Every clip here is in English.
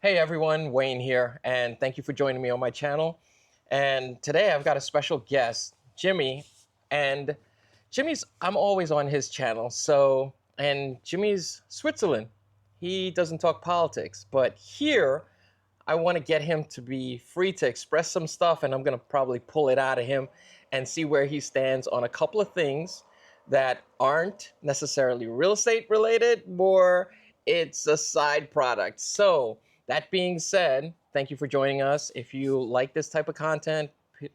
Hey everyone, Wayne here, and thank you for joining me on my channel. And today I've got a special guest, Jimmy. And I'm always on his channel, and Jimmy's Switzerland. He doesn't talk politics, but here I want to get him to be free to express some stuff, and I'm going to probably pull it out of him and see where he stands on a couple of things that aren't necessarily real estate related, more it's a side product. So, that being said, thank you for joining us. If you like this type of content,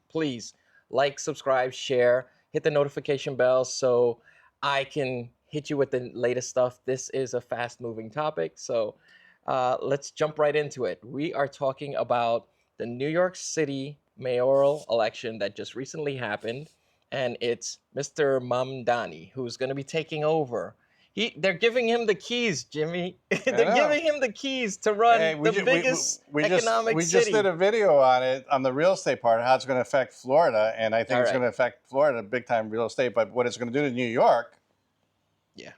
please like, subscribe, share, hit the notification bell so I can hit you with the latest stuff. This is a fast moving topic. So, let's jump right into it. We are talking about the New York City mayoral election that just recently happened, and it's Mr. Mamdani who's going to be taking over. They're giving him the keys, Jimmy. I They're know. giving him the keys to Hey, run the biggest economic we city. just did a video on it on the real estate part, how it's going to affect Florida, and I think All it's right. going to affect Florida big time real estate. But what it's going to do to New York, Yeah.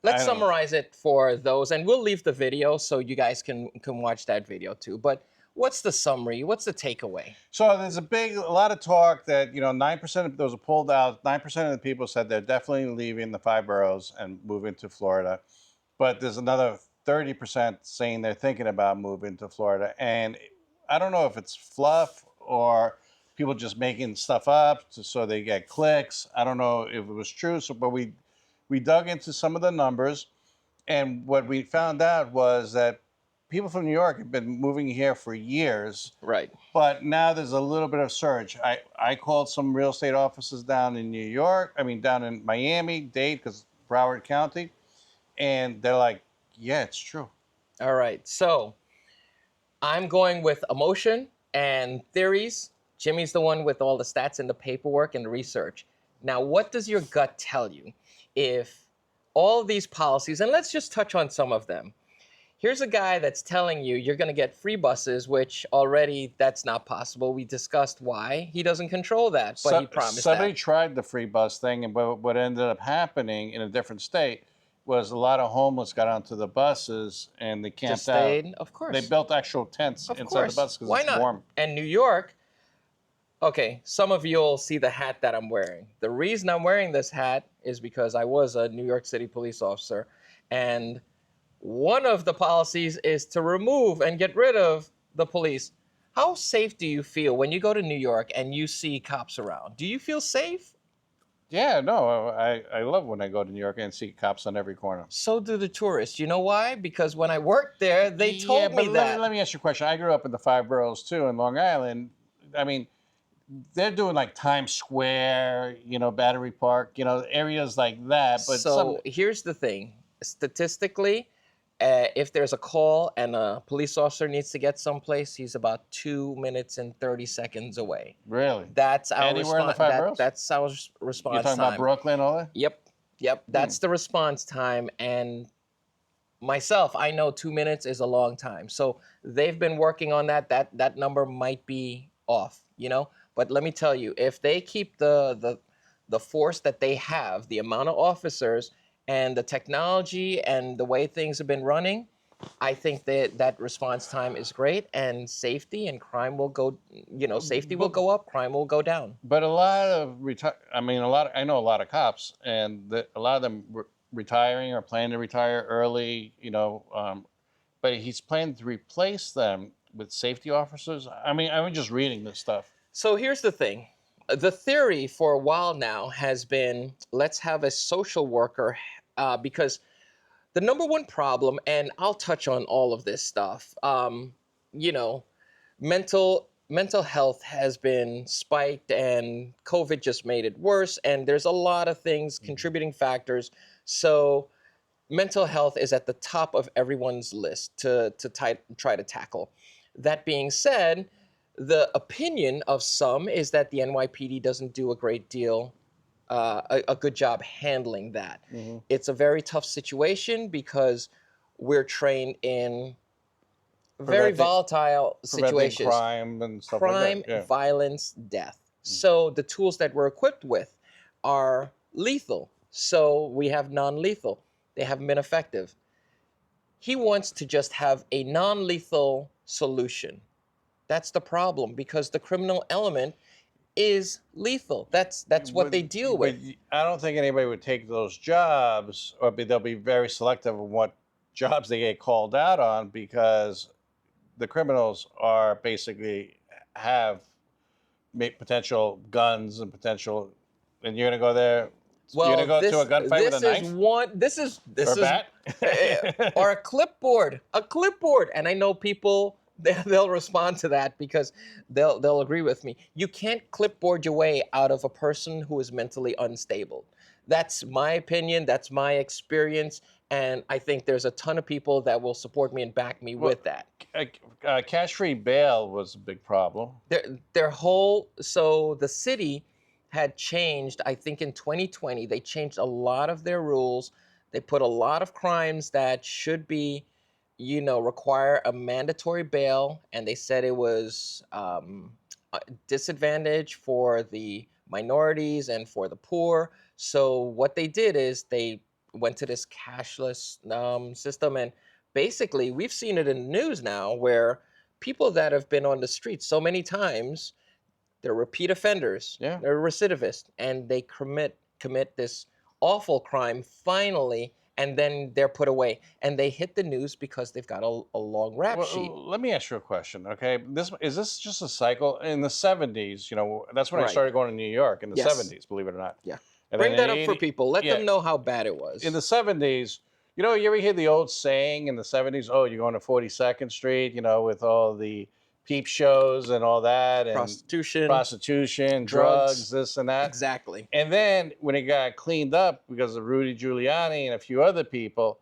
Let's I don't know. summarize it for those, and we'll leave the video so you guys can watch that video too. But what's the summary? What's the takeaway? So there's a lot of talk that 9% of those are pulled out. 9% of the people said they're definitely leaving the five boroughs and moving to Florida, but there's another 30% saying they're thinking about moving to Florida, and I don't know if it's fluff or people just making stuff up so they get clicks. I don't know if it was true. So, but we dug into some of the numbers, and what we found out was that people from New York have been moving here for years, Right. but now there's a little bit of surge. I called some real estate offices down in New York, down in Miami, Dade, because Broward County, and they're like, yeah, it's true. All right. So I'm going with emotion and theories. Jimmy's the one with all the stats and the paperwork and the research. Now, what does your gut tell you if all of these policies, and let's just touch on some of them. Here's a guy that's telling you you're going to get free buses, which already that's not possible. We discussed why. He doesn't control that, but he promised Somebody that. tried the free bus thing, and what ended up happening in a different state was a lot of homeless got onto the buses and they camped Just out. stayed, of They course. built actual tents Of inside the course. bus because Why it's not? warm. And New York, okay, some of you'll see the hat that I'm wearing. The reason I'm wearing this hat is because I was a New York City police officer, and one of the policies is to remove and get rid of the police. How safe do you feel when you go to New York and you see cops around? Do you feel safe? Yeah, no, I love when I go to New York and see cops on every corner. So do the tourists. You know why? Because when I worked there, they Yeah, told but me that. let me ask you a question. I grew up in the five boroughs too in Long Island. I mean, they're doing like Times Square, Battery Park, areas like that. But So here's the thing. Statistically, if there's a call and a police officer needs to get someplace, he's about 2 minutes and 30 seconds away. really, That's our anywhere in the response. five boroughs? That's our You're response talking about time. Brooklyn, all that? Yep. That's the response time. And myself, I know 2 minutes is a long time. So they've been working on that. That number might be off. But let me tell you, if they keep the force that they have, the amount of officers and the technology and the way things have been running, I think that response time is great, and safety and crime will go, safety will go up, crime will go down. But a lot of I know a lot of cops, and a lot of them retiring or planning to retire early. But he's planning to replace them with safety officers. I'm just reading this stuff. So here's the thing. The theory for a while now has been, let's have a social worker, because the number one problem, and I'll touch on all of this stuff, you know, mental health has been spiked, and COVID just made it worse, and there's a lot of things, contributing factors. So mental health is at the top of everyone's list to try to tackle. That being said, the opinion of some is that the NYPD doesn't do a great deal, a good job handling that. Mm-hmm. It's a very tough situation because we're trained in very volatile situations. Crime and stuff Crime, like that. Yeah. violence, death. So the tools that we're equipped with are lethal. So we have non-lethal. They haven't been effective. He wants to just have a non-lethal solution. That's the problem, because the criminal element is lethal. That's what they deal with. But I don't think anybody would take those jobs, or they'll be very selective of what jobs they get called out on, because the criminals are basically have potential guns and potential, and you're gonna go there. Well, you're gonna go to a gunfight with a knife. This is or a bat. or a clipboard, and I know people they'll respond to that because they'll agree with me. You can't clipboard your way out of a person who is mentally unstable. That's my opinion, that's my experience, and I think there's a ton of people that will support me and back me with that. Cash-free bail was a big problem. So the city had changed, I think in 2020, they changed a lot of their rules. They put a lot of crimes that should be, require a mandatory bail, and they said it was a disadvantage for the minorities and for the poor. So what they did is they went to this cashless system, and basically we've seen it in the news now where people that have been on the streets so many times, they're repeat offenders, Yeah. they're recidivists, and they commit this awful crime finally, and then they're put away. And they hit the news because they've got a long rap sheet. Let me ask you a question, okay? Is this just a cycle? In the 70s, that's when I Right. started going to New York, in the Yes. 70s, believe it or not. Yeah. And Bring then that in up for 80 people. Let yeah. them know how bad it was. In the 70s, you ever hear the old saying in the 70s, oh, you're going to 42nd Street, with all the peep shows and all that, and prostitution, drugs, this and that. Exactly. And then when it got cleaned up because of Rudy Giuliani and a few other people,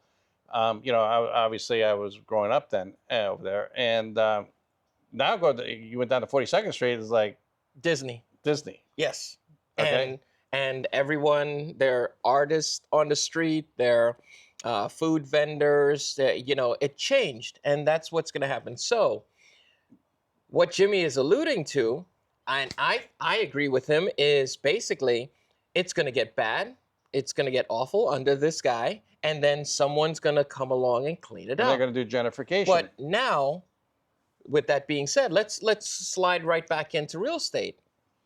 obviously I was growing up then over there, and now you went down to 42nd Street, it's like Disney. Yes. Okay. And everyone, they're artists on the street, they're food vendors, it changed, and that's what's going to happen. So what Jimmy is alluding to, and I agree with him, is basically it's going to get bad, it's going to get awful under this guy, and then someone's going to come along and clean it up. They're going to do gentrification. But now, with that being said, let's slide right back into real estate.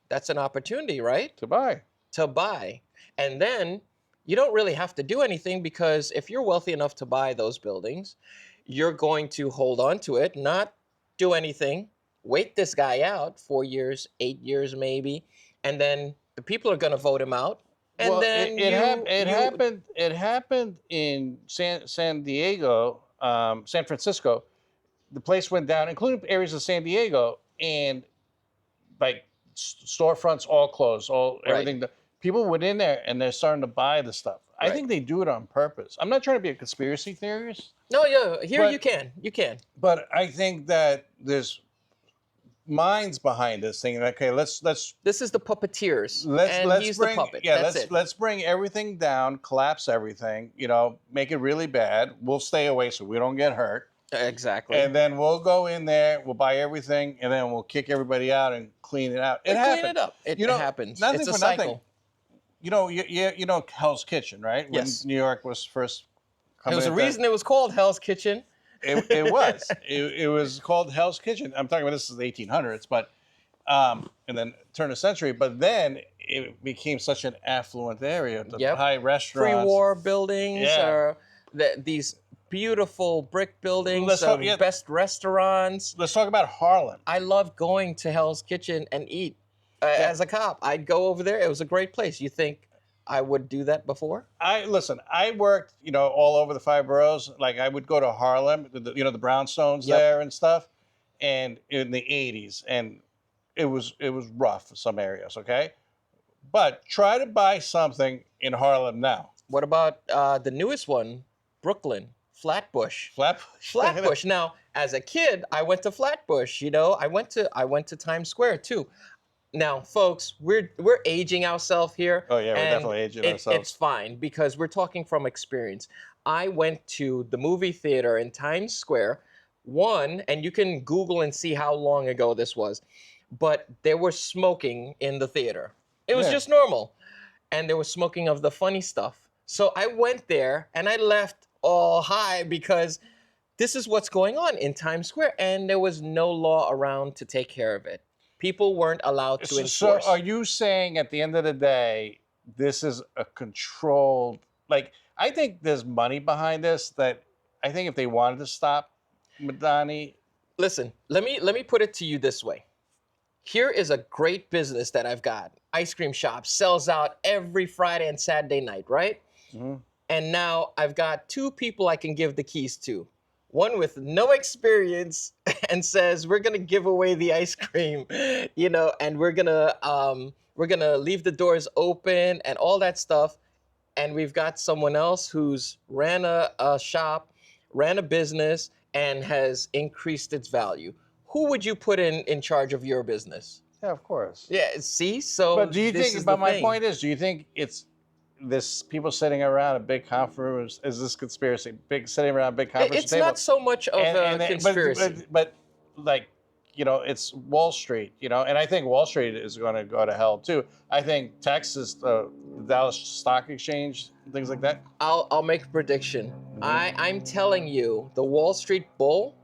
That's an opportunity, right? To buy. And then you don't really have to do anything, because if you're wealthy enough to buy those buildings, you're going to hold on to it, not do anything, wait this guy out 4 years, 8 years maybe, and then the people are going to vote him out. And then it happened in San Diego, San Francisco. The place went down, including areas of San Diego, and like storefronts all closed, everything. People went in there and they're starting to buy the stuff. I think they do it on purpose. I'm not trying to be a conspiracy theorist. No, yeah, you can. But I think that there's minds behind this thing. Okay, let's. This is the puppeteers. He's bring, the puppet. Yeah, That's let's bring everything down, collapse everything. Make it really bad. We'll stay away so we don't get hurt. Exactly. And then we'll go in there, we'll buy everything, and then we'll kick everybody out and clean it out. Clean it up. It happens. Nothing It's a for cycle. Nothing. You know Hell's Kitchen, right? Yes. When New York was first coming. There was a reason it was called Hell's Kitchen. It was. It was called Hell's Kitchen. I'm talking about this is the 1800s, but and then turn of the century. But then it became such an affluent area. The high restaurants, pre-war buildings, or these beautiful brick buildings, best restaurants. Let's talk about Harlem. I love going to Hell's Kitchen and eat. As a cop, I'd go over there. It was a great place. You think I would do that before? I worked, all over the 5 boroughs. Like I would go to Harlem, the brownstones there and stuff, and in the 80s, and it was rough in some areas. Okay, but try to buy something in Harlem now. What about the newest one, Brooklyn, Flatbush? Flatbush. Now, as a kid, I went to Flatbush. I went to Times Square too. Now, folks, we're aging ourselves here. Oh yeah, we're definitely aging ourselves. It's fine because we're talking from experience. I went to the movie theater in Times Square, and you can Google and see how long ago this was, but there was smoking in the theater. It was just normal, and there was smoking of the funny stuff. So I went there and I left all high because this is what's going on in Times Square, and there was no law around to take care of it. People weren't allowed to enforce. So are you saying at the end of the day, this is a controlled, like, I think there's money behind this that I think if they wanted to stop Mamdani. Listen, let me put it to you this way. Here is a great business that I've got. Ice cream shop sells out every Friday and Saturday night, right? Mm-hmm. And now I've got two people I can give the keys to. One with no experience and says, we're gonna give away the ice cream, and we're gonna leave the doors open and all that stuff. And we've got someone else who's ran a shop, ran a business, and has increased its value. Who would you put in charge of your business? Yeah, of course. Yeah, see? So But do you this think, is but the my thing. point is, do you think it's this people sitting around a big conference, is this conspiracy, sitting around a big conference It's table? not so much of a conspiracy. But like, it's Wall Street, and I think Wall Street is going to go to hell too. I think Texas, the Dallas Stock Exchange, things like that. I'll make a prediction. I'm telling you, the Wall Street bull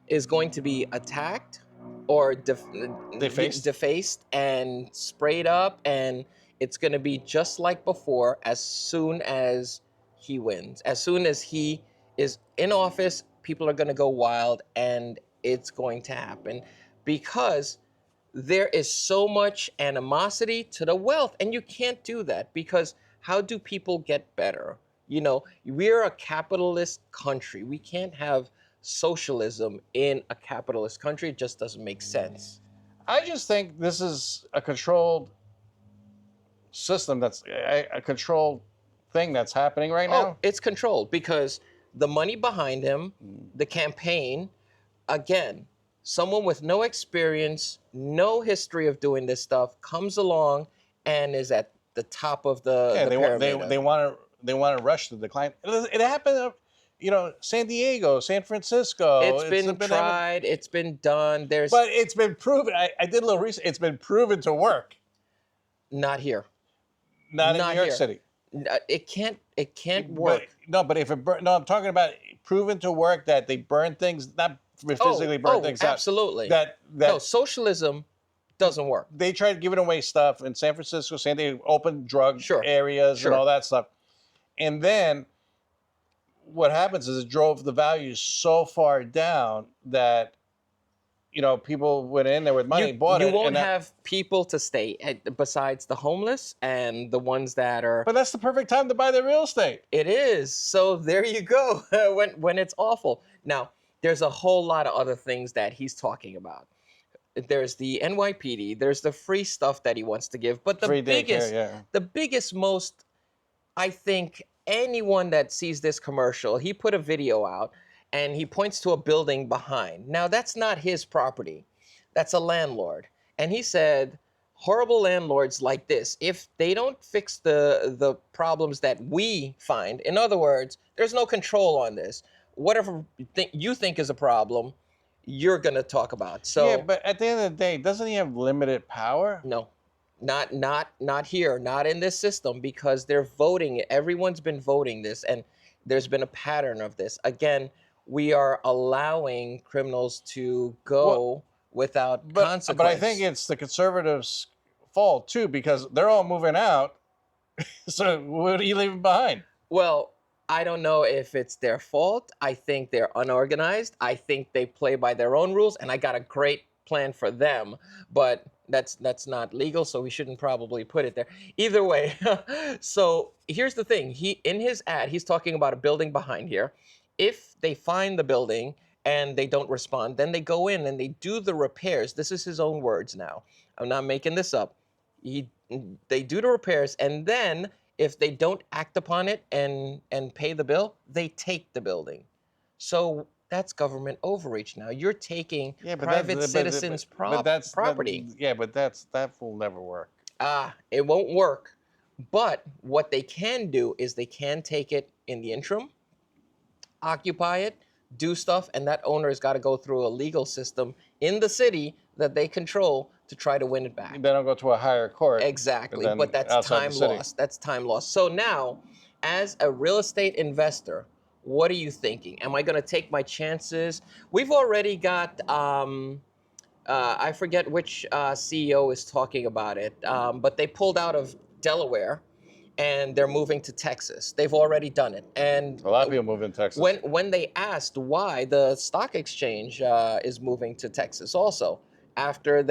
is going to be attacked or defaced and sprayed up, and it's going to be just like before as soon as he wins. As soon as he is in office, people are going to go wild, and it's going to happen because there is so much animosity to the wealth, and you can't do that because how do people get better? We're a capitalist country. We can't have socialism in a capitalist country. It just doesn't make sense. I just think this is a controlled system, that's a controlled thing that's happening right now. Oh, it's controlled because the money behind him, the campaign, again, someone with no experience, no history of doing this stuff comes along and is at the top of the pyramid. They want to rush the decline. It happened, San Diego, San Francisco. It's been tried. It's been done. But it's been proven. I did a little research. It's been proven to work. Not here. Not in New York City. It can't work. But if I'm talking about proven to work, that they burn things, not physically burn things out. Absolutely. No, socialism doesn't work. They tried giving away stuff in San Francisco, San Diego, open drug areas and all that stuff. And then what happens is it drove the values so far down that people went in there with money, bought it. You won't have people to stay besides the homeless and the ones that are. But that's the perfect time to buy the real estate. It is. So there you go. when it's awful. Now, there's a whole lot of other things that he's talking about. There's the NYPD. There's the free stuff that he wants to give. But the biggest, most, I think, anyone that sees this commercial, he put a video out and he points to a building behind. Now, that's not his property. That's a landlord. And he said, horrible landlords like this, if they don't fix the problems that we find, in other words, there's no control on this. Whatever you think is a problem, you're going to talk about. So yeah, but at the end of the day, doesn't he have limited power? No. Not here, not in this system, because they're voting. Everyone's been voting this, and there's been a pattern of this. Again, we are allowing criminals to go without consequence. But I think it's the conservatives' fault too, because they're all moving out. So what are you leaving behind? Well, I don't know if it's their fault. I think they're unorganized. I think they play by their own rules, and I got a great plan for them, but that's not legal, so we shouldn't probably put it there. Either way, so here's the thing. In his ad, he's talking about a building behind here. If they find the building and they don't respond, then they go in and they do the repairs. This is his own words now. I'm not making this up. They do the repairs, and then if they don't act upon it and pay the bill, they take the building. So that's government overreach now. You're taking private citizens' property. But that will never work. It won't work. But what they can do is they can take it in the interim, occupy it, do stuff, and that owner has got to go through a legal system in the city that they control to try to win it back. Then I'll go to a higher court. Exactly, but that's time lost. That's time lost. So now, as a real estate investor, What are you thinking? Am I going to take my chances? We've already got, I forget which CEO is talking about it, but they pulled out of Delaware and they're moving to Texas. They've already done it. And A lot of people move in Texas. when they asked why, the stock exchange is moving to Texas also. After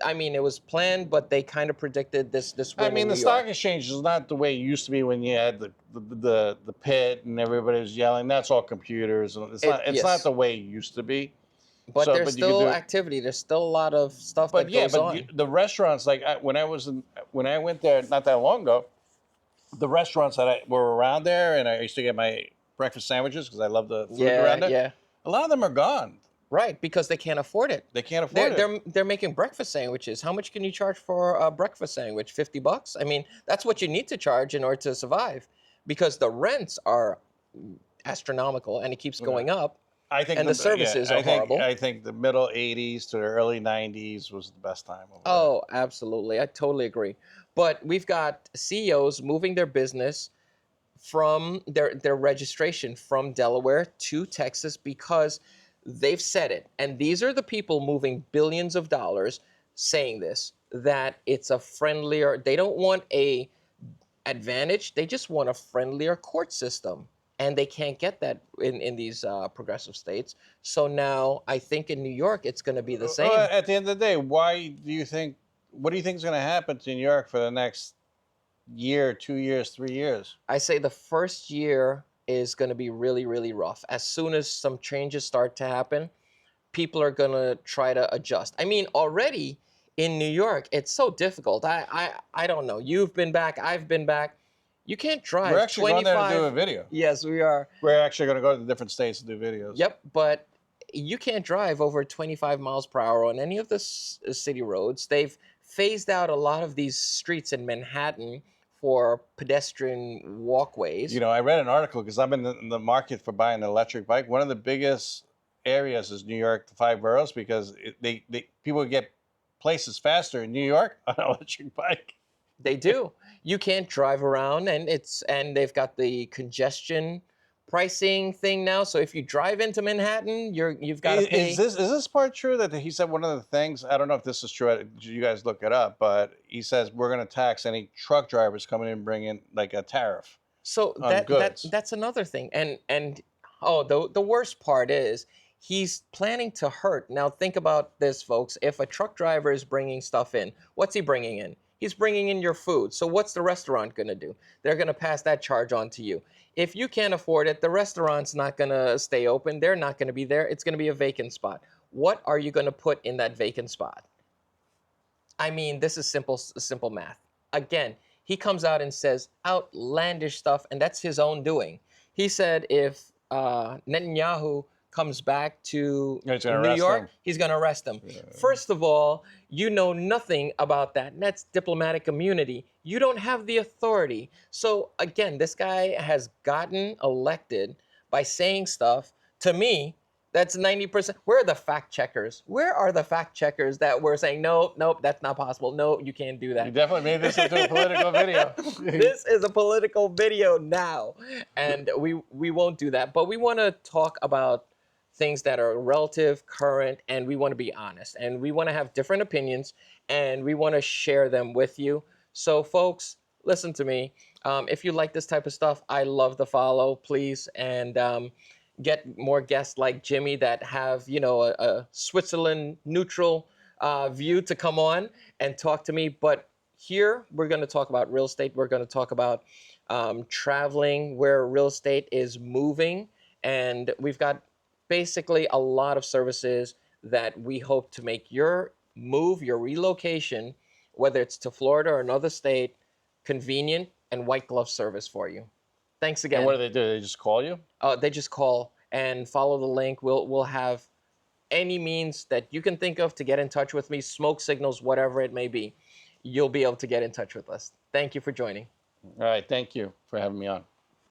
I mean, it was planned, but they kind of predicted this win I mean, in the New stock York. exchange is not the way it used to be when you had the pit and everybody was yelling. That's all computers. And it's not Yes, the way it used to be. but there's But you could still do. activity. There's still a lot of stuff But that yeah, goes on. the restaurants, like when I went there not that long ago, the restaurants that were around there, and I used to get my breakfast sandwiches because I love the food Yeah, around there. yeah. A lot of them are gone. Right, because they can't afford it. They can't afford it. They're making breakfast sandwiches. How much can you charge for a breakfast sandwich? $50? I mean, that's what you need to charge in order to survive, because the rents are astronomical and it keeps going up, I think and the services are horrible. I think the middle '80s to the early '90s was the best time over there. Oh, absolutely. I totally agree. But we've got CEOs moving their business from their registration from Delaware to Texas because they've said it. And these are the people moving billions of dollars saying this, that it's a friendlier, they don't want a advantage, they just want a friendlier court system. And they can't get that in these progressive states. So now I think in New York, it's going to be the same. At the end of the day, why do you think? What do you think is going to happen to New York for the next year, 2 years, 3 years? I say the first year is going to be really, really rough. As soon as some changes start to happen, people are going to try to adjust. I mean, already in New York, it's so difficult. I don't know. You've been back. I've been back. You can't drive. We're actually going there to do a video. Yes, we are. We're actually going to go to the different states to do videos. Yep, but you can't drive over 25 miles per hour on any of the city roads. They've phased out a lot of these streets in Manhattan for pedestrian walkways. You know, I read an article because I'm in the market for buying an electric bike. One of the biggest areas is New York, the 5 boroughs, because people get places faster in New York on an electric bike. They do. You can't drive around, and they've got the congestion pricing thing now. So if you drive into Manhattan, you've got to pay. Is this part true that he said one of the things? I don't know if this is true. You guys look it up, but he says we're going to tax any truck drivers coming in bringing like a tariff. So on goods. that's another thing. And oh, the worst part is he's planning to hurt. Now think about this, folks. If a truck driver is bringing stuff in, what's he bringing in? He's bringing in your food. So what's the restaurant going to do? They're going to pass that charge on to you. If you can't afford it, the restaurant's not going to stay open. They're not going to be there. It's going to be a vacant spot. What are you going to put in that vacant spot? I mean, this is simple math. Again, he comes out and says outlandish stuff, and that's his own doing. He said if Netanyahu comes back to New York, he's going to arrest him. Yeah. First of all, you know nothing about that. And that's diplomatic immunity. You don't have the authority. So again, this guy has gotten elected by saying stuff. To me, that's 90%. Where are the fact checkers? Where are the fact checkers that were saying, nope, that's not possible. No, you can't do that. You definitely made this into a political video. This is a political video now. And we won't do that. But we want to talk about things that are relative, current, and we want to be honest. And we want to have different opinions, and we want to share them with you. So, folks, listen to me. If you like this type of stuff, I love the follow, please. And get more guests like Jimmy that have, you know, a Switzerland neutral view to come on and talk to me. But here, we're going to talk about real estate. We're going to talk about traveling, where real estate is moving. And we've got basically a lot of services that we hope to make your move, your relocation, whether it's to Florida or another state, convenient and white glove service for you. Thanks again. And what do? They just call you? They just call and follow the link. We'll have any means that you can think of to get in touch with me, smoke signals, whatever it may be. You'll be able to get in touch with us. Thank you for joining. All right. Thank you for having me on.